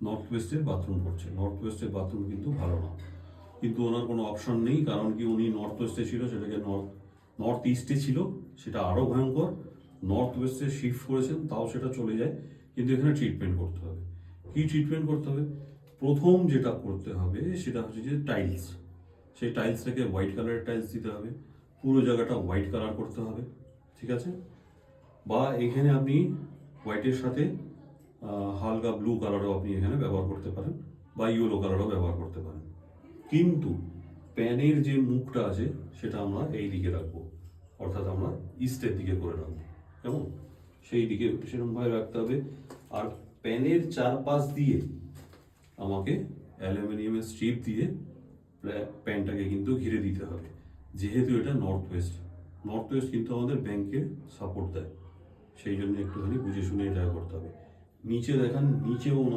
North ওয়েস্টের bathroom করছে। North ওয়েস্টের bathroom কিন্তু ভালো না, কিন্তু ওনার কোনো অপশন নেই, কারণ কি উনি নর্থ ওয়েস্টে ছিল, সেটাকে নর্থ ইস্টে ছিল, সেটা আরও ভয়ঙ্কর। নর্থ ওয়েস্টে শিফট করেছেন, তাও সেটা চলে যায়, কিন্তু এখানে ট্রিটমেন্ট করতে হবে। কী ট্রিটমেন্ট করতে হবে? প্রথম যেটা করতে হবে সেটা হচ্ছে যে টাইলস। সেই টাইলসটাকে হোয়াইট কালারের টাইলস দিতে হবে, পুরো জায়গাটা হোয়াইট কালার করতে হবে, ঠিক আছে? বা এখানে আপনি হোয়াইটের সাথে হালকা ব্লু কালারও আপনি এখানে ব্যবহার করতে পারেন, বা ইয়েলো কালারও ব্যবহার করতে পারেন। কিন্তু প্যানের যে মুখটা আছে সেটা আমরা এই দিকে রাখবো, অর্থাৎ আমরা ইস্টের দিকে করে রাখবো, কেমন? সেই দিকে সেরকমভাবে রাখতে হবে। আর প্যানের চারপাশ দিয়ে আমাকে অ্যালুমিনিয়ামের স্ট্রিপ দিয়ে প্যানটাকে কিন্তু ঘিরে দিতে হবে, যেহেতু এটা নর্থ ওয়েস্ট। নর্থ ওয়েস্ট কিন্তু আমাদের ব্যাংকে সাপোর্ট দেয়, সেই জন্য একটুখানি বুঝে শুনে এটা করতে হবে। নিচে দেখান, নিচেও